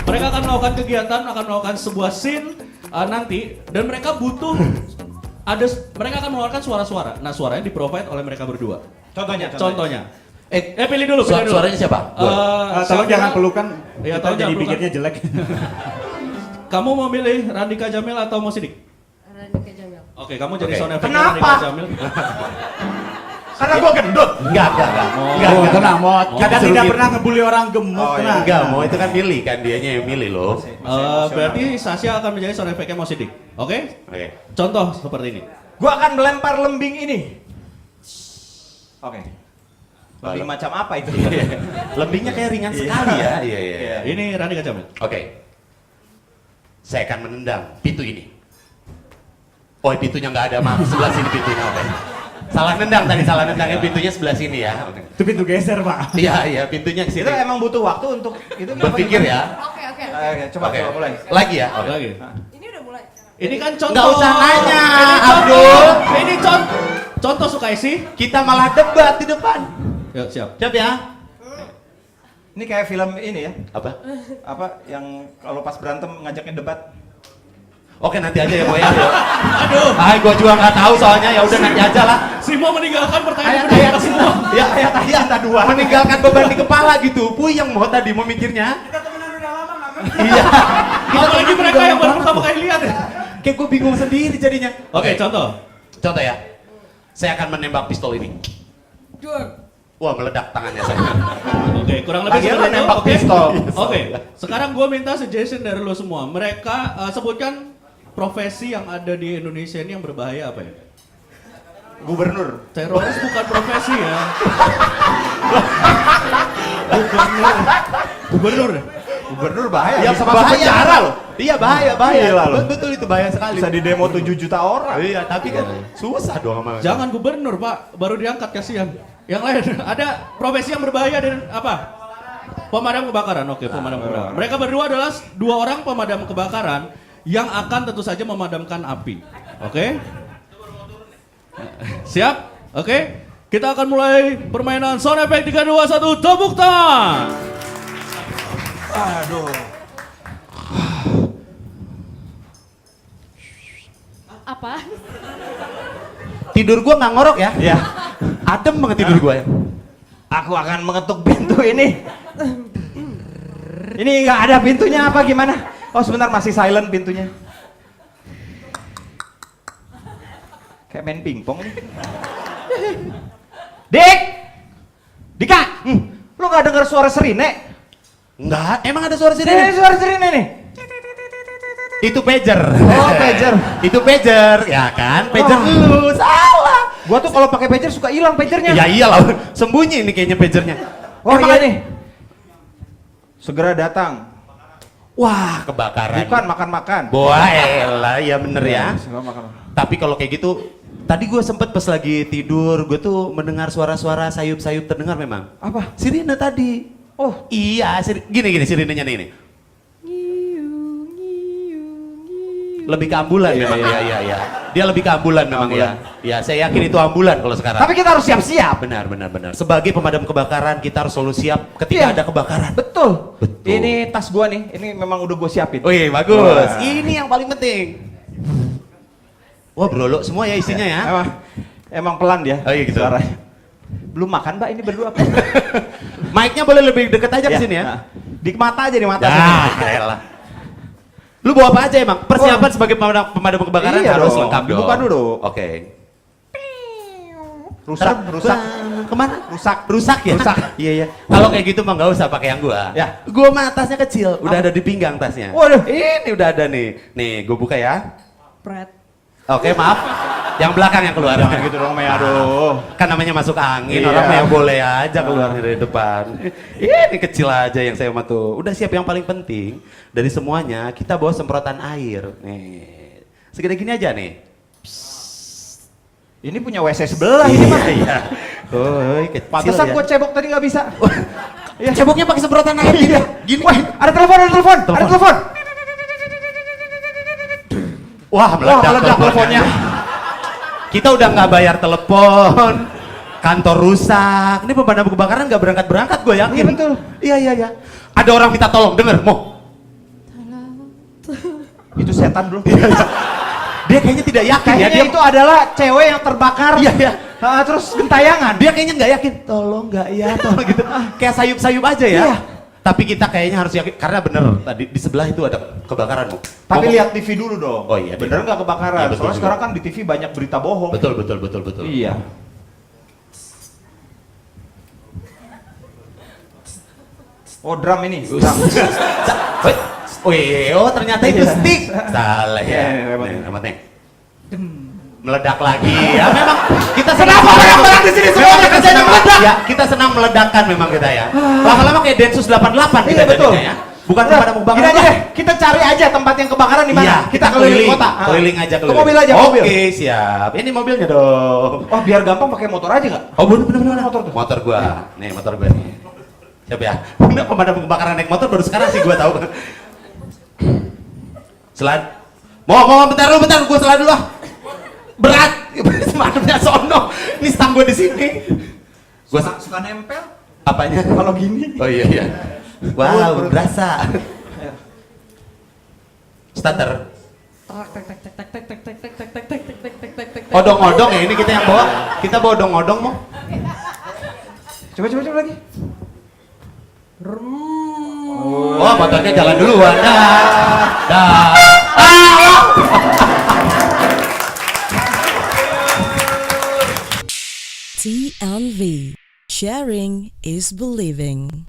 Mereka akan melakukan kegiatan, akan melakukan sebuah scene nanti, dan mereka butuh mereka akan mengeluarkan suara-suara. Nah, suaranya di-provide oleh mereka berdua. Contohnya. Pilih dulu. Suaranya siapa? Tolong jangan pelukan. Iya, Kita tolong jadi jangan pelukan. pikirnya jelek. Kamu mau milih Randika Jamil atau Mo Sidik? Randika Jamil. Oke, kamu jadi Oke. sound effect Kenapa? Randika Jamil. Karena gua gendut. Enggak. Tenang, Mot. Kita Disuruh tidak gitu. pernah ngebully orang gemuk. tenang. Enggak, mau itu kan milih kan, dianya yang milih loh. Berarti Sasha akan menjadi sound effect-nya Mo Sidik. Oke? Oke. Contoh seperti ini. Gua akan melempar lembing ini. Oke. Lembing Lalu. macam apa itu? Lebihnya kayak ringan sekali ya. Iya. Ini Randika Jamil. Oke. Saya akan menendang pintu ini. Oh, pintunya nggak ada, maaf. Sebelah sini pintunya. Oke. Salah nendangnya pintunya sebelah sini ya. Oke. Itu pintu geser, Pak. Iya, pintunya ke Itu sini. emang butuh waktu untuk itu. Berpikir ya. Oke. Coba mulai. Lagi ya. Oke. Lagi. Ini udah mulai. Ini kan contoh. Nggak usah nanya, Ini contoh. Abdul. Ini contoh Sukaisi. Kita malah debat di depan. Ya, siap. Siap ya? Ini kayak film ini ya. Apa? Apa yang kalau pas berantem ngajaknya debat. Oke, nanti aja ya, Boy. Ya. Aduh. Gua juga nggak tahu soalnya, ya udah nanti aja lah. Simo meninggalkan pertanyaan Ayat-ayat kita semua. Ya, ayat-ayat dua. Meninggalkan beban di kepala gitu. Puyeng mau tadi mau mikirnya. Kita temenan udah lama nggak Iya. Apalagi mereka yang baru pertama kali lihat ya. Kayak gue bingung sendiri jadinya. Oke, contoh. Contoh ya. Saya akan menembak pistol ini. Dua. Wah, meledak tangannya saya. Oke, kurang lebih Lagian seperti lo itu. nembak Oke. pistol. Oke, sekarang gue minta suggestion dari lo semua. Mereka sebutkan profesi yang ada di Indonesia ini yang berbahaya apa ya? Gubernur. Teroris bukan profesi ya. Gubernur. Gubernur bahaya. Ya, Bisa masuk penjara loh. Iya, bahaya. Gila lo. Betul itu bahaya sekali. Bisa di demo 7 juta orang. Iya, tapi kan susah dong sama. Jangan gubernur, Pak. Baru diangkat, kasihan. Yang lain, ada profesi yang berbahaya dan apa? Pemadam kebakaran. Oke, pemadam kebakaran. Mereka berdua adalah dua orang pemadam kebakaran yang akan tentu saja memadamkan api. Oke? Siap? Oke? Kita akan mulai permainan sound effect 3, 2, 1, tepuk tangan! Aduh. Apa? Tidur gua nggak ngorok ya. Ya. Adem banget tidur gua ya. Aku akan mengetuk pintu ini. Ini nggak ada pintunya apa gimana? Oh sebentar masih silent pintunya. Kayak main pingpong nih. Dik! Dika! Lu nggak dengar suara serine? Enggak, emang ada suara Ini sirine? suara serine nih. Itu pager. Oh, pager. Itu pager, ya kan? Pager lu, salah. Gua tuh kalau pakai pager suka hilang pagernya. Ya iyalah, sembunyi ini kayaknya pagernya. Oh Emang iya ada- nih. Segera datang. Wah, kebakaran. Bukan makan-makan. Wah, elah, ya bener ya. Segera makan. Tapi kalau kayak gitu, tadi gue sempet pas lagi tidur, gue tuh mendengar suara-suara sayup-sayup terdengar memang. Apa? Sirine tadi. Oh, Iya, gini sirinenya nih. Ini. Lebih ke ambulan memang, iya. Dia lebih ke ambulan memang ya. Ya, saya yakin itu ambulan kalau sekarang. tapi kita harus siap-siap. Benar. Sebagai pemadam kebakaran, kita harus selalu siap ketika Iya. ada kebakaran. Betul. Betul. Ini tas gua nih, ini memang udah gua siapin. Oh iya, bagus. Wah. Ini yang paling penting. Wah, brolok semua ya isinya ya. Emang pelan dia. Oh iya gitu. Suaranya. Belum makan Mbak ini berdua. Mic-nya boleh lebih deket aja ke sini ya. Nah, di mata aja di mata. Ya, elah. Lu bawa apa aja emang? Persiapan sebagai pemadam kebakaran Iya harus dong, lengkap dong. dibuka dulu. Oke. Rusak. Kemana? Rusak ya? Rusak. Iya. Kalau kayak gitu mah nggak usah pakai yang gua. Ya. Gua mah tasnya kecil, udah ada di pinggang tasnya. Waduh. Ini udah ada nih. Nih, gua buka ya. Pret. Oke, maaf. Yang belakang yang keluar. Jangan gitu dong, Mei. Aduh. Kan namanya masuk angin, Iya. orang mah yang boleh aja keluar dari depan. Ini kecil aja yang saya mah tuh. Udah siap, yang paling penting dari semuanya kita bawa semprotan air. Nih. Segede gini aja nih. Ini punya WC sebelah ini mah. Iya. Oh, kecil Pantesan ya. gua cebok tadi nggak bisa. Iya. Ceboknya pakai semprotan air gini. Gini. Wah, ada telepon. Wah, Wah, meledak meledak teleponnya. Kita udah nggak bayar telepon. kantor rusak. Ini pemadam kebakaran nggak berangkat gue yakin. Iya, betul. Iya. Ada orang minta tolong, denger, Mo. Itu setan bro. Dia kayaknya tidak yakin ya. Kayaknya Dia itu adalah cewek yang terbakar. Iya. Terus gentayangan. Dia kayaknya nggak yakin. Tolong nggak ya, tolong gitu. Kayak sayup-sayup aja ya. Iya. Tapi kita kayaknya harus yakin karena bener tadi di sebelah itu ada kebakaran, Mo. Tapi Ngomong- lihat TV dulu dong. Oh iya, Bener nggak kebakaran? Iya, betul Soalnya juga. sekarang kan di TV banyak berita bohong. Betul. Iya. Oh drum ini. Drum. Oh ternyata itu stick. Salah Iya, ya. remote. Nih, remote-nya. Meledak lagi. Ya memang kita senang Kenapa orang-orang di sini semuanya kerjanya meledak? Ya kita senang meledakkan memang kita ya. Lama-lama kayak Densus 88 kita Iya, betul. jadinya ya. Bukan Udah, pemadam kebakaran. gini aja deh, kita cari aja tempat yang kebakaran di mana. Iya, kita keliling kota. Keliling aja Ke mobil aja, Oke, mobil. siap. Ini mobilnya dong. Oh biar gampang pakai motor aja nggak? Oh bener. Motor tuh. Motor gua. Nih motor gua nih. Siap ya. Ini pemadam kebakaran naik motor baru sekarang sih gua tahu. Selan. Mau bentar gua selan dulu ah. Berat. Madamnya sono. Ini stang gua di sini. Gua Suka nempel. apanya? Kalau gini. Oh iya. Wow, berasa. Starter. Odong-odong ya ini kita yang bawa. Kita bawa odong-odong mau. Coba lagi. Oh, motornya jalan duluan. Dah. TLV. Sharing is believing.